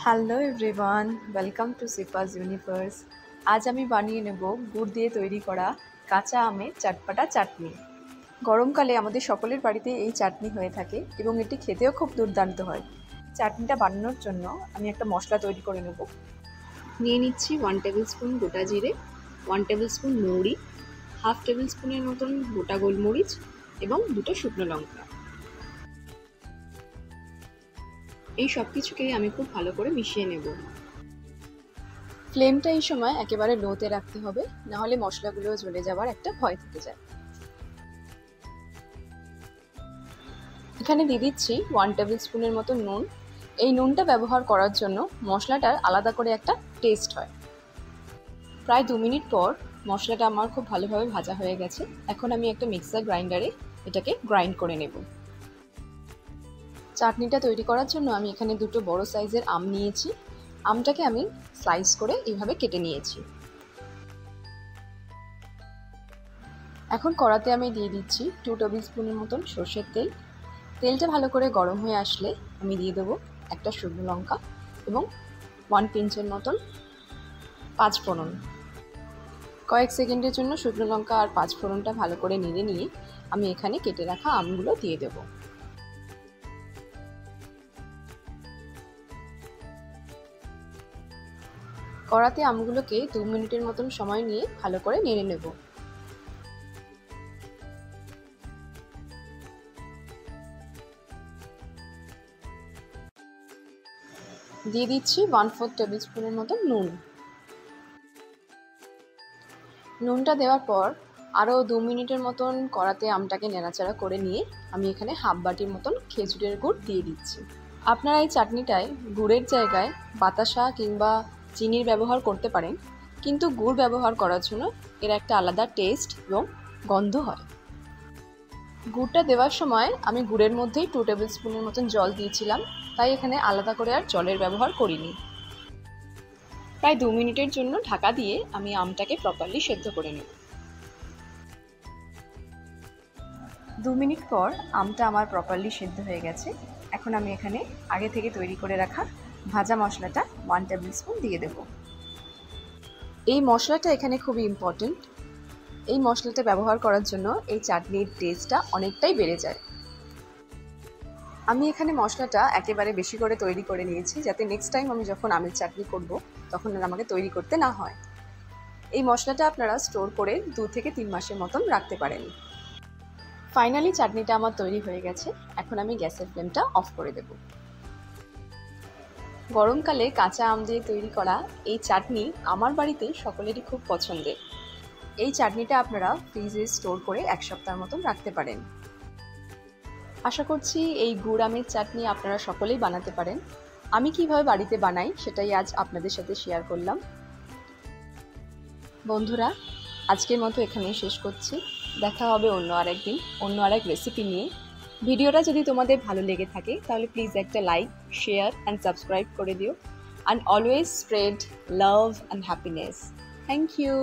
Hello everyone, welcome to Sifa's universe. আজ আমি বানিয়ে নেব গুড় দিয়ে তৈরি করা কাঁচা আমের চটপাটা চাটনি। গরমকালে আমাদের সকলের বাড়িতে এই চাটনি হয়ে থাকে এবং এটি খেতেও খুব দুর্দান্ত হয়। চাটনিটা বানানোর জন্য আমি একটা মশলা তৈরি করে নেব। নিয়ে নিচ্ছি 1 টেবিল স্পুন গোটা জিরে, 1 টেবিল স্পুন মৌরি, হাফ টেবিল স্পুনের মতন গোটা গোলমরিচ এবং 2টো শুকনো লঙ্কা। এই সব কিছুকেই আমি খুব ভালো করে মিশিয়ে নেব। ফ্লেমটা এই সময় একেবারে লোতে রাখতে হবে, নাহলে মশলাগুলো জ্বলে যাওয়ার একটা ভয় থেকে যায়। এখানে দিয়ে দিচ্ছি 1 টেবিল স্পুনের মতো নুন। এই নুনটা ব্যবহার করার জন্য মশলাটার আলাদা করে একটা টেস্ট হয়। প্রায় 2 মিনিট পর মশলাটা আমার খুব ভালোভাবে ভাজা হয়ে গেছে। এখন আমি একটা মিক্সার গ্রাইন্ডারে এটাকে গ্রাইন্ড করে নেব। চাটনিটা তৈরি করার জন্য আমি এখানে 2টো বড় সাইজের আম নিয়েছি। আমটাকে আমি স্লাইস করে এইভাবে কেটে নিয়েছি। এখন কড়াতে আমি দিয়ে দিচ্ছি 2 টেবিল স্পুনের মতন সর্ষের তেল। তেলটা ভালো করে গরম হয়ে আসলে আমি দিয়ে দেবো একটা শুকনো লঙ্কা এবং 1 পিঞ্চের মতন 5 ফোড়ন। কয়েক সেকেন্ডের জন্য শুকনো লঙ্কা আর 5 ফোড়নটা ভালো করে নেড়ে নিয়ে আমি এখানে কেটে রাখা আমগুলো দিয়ে দেবো। কড়াতে আমগুলোকে 2 মিনিটের মতন সময় নিয়ে ভালো করে নেড়ে নেব। দিয়ে দিচ্ছি 1/4 টেবিল স্পুনের মতো নুন। নুনটা দেওয়ার পর আরও 2 মিনিটের মতন কড়াতে আমটাকে নেড়াচাড়া করে নিয়ে আমি এখানে হাফ বাটির মতন খেজুরের গুড় দিয়ে দিচ্ছি। আপনারা এই চাটনিটায় গুড়ের জায়গায় বাতাসা কিংবা চিনির ব্যবহার করতে পারেন, কিন্তু গুড় ব্যবহার করার জন্য এর একটা আলাদা টেস্ট এবং গন্ধ হয়। গুড়টা দেওয়ার সময় আমি গুড়ের মধ্যেই 2 টেবিল স্পুনের মতন জল দিয়েছিলাম, তাই এখানে আলাদা করে আর জলের ব্যবহার করিনি। প্রায় 2 মিনিটের জন্য ঢাকা দিয়ে আমি আমটাকে প্রপারলি সেদ্ধ করে নেব। 2 মিনিট পর আমটা আমার প্রপারলি সেদ্ধ হয়ে গেছে। এখন আমি এখানে আগে থেকে তৈরি করে রাখা ভাজা মশলাটা 1 টেবিল স্পুন দিয়ে দেব। এই মশলাটা এখানে খুবই ইম্পর্টেন্ট। এই মশলাটা ব্যবহার করার জন্য এই চাটনির টেস্টটা অনেকটাই বেড়ে যায়। আমি এখানে মশলাটা একেবারে বেশি করে তৈরি করে নিয়েছি, যাতে নেক্সট টাইম আমি যখন আমের চাটনি করব তখন আর আমাকে তৈরি করতে না হয়। এই মশলাটা আপনারা স্টোর করে 2 থেকে 3 মাসের মতন রাখতে পারেন। ফাইনালি চাটনিটা আমার তৈরি হয়ে গেছে। এখন আমি গ্যাসের ফ্লেমটা অফ করে দেব। গরমকালে কাঁচা আম দিয়ে তৈরি করা এই চাটনি আমার বাড়িতে সকলেরই খুব পছন্দের। এই চাটনিটা আপনারা ফ্রিজে স্টোর করে 1 সপ্তাহের মতন রাখতে পারেন। আশা করছি এই গুড় আমের চাটনি আপনারা সকলেই বানাতে পারেন। আমি কিভাবে বাড়িতে বানাই সেটাই আজ আপনাদের সাথে শেয়ার করলাম। বন্ধুরা, আজকের মতো এখানেই শেষ করছি। দেখা হবে অন্য আরেকদিন অন্য আরেক রেসিপি নিয়ে। ভিডিওটা যদি তোমাদের ভালো লেগে থাকে তাহলে প্লিজ একটা লাইক, শেয়ার অ্যান্ড সাবস্ক্রাইব করে দিও। And always spread love and happiness. Thank you.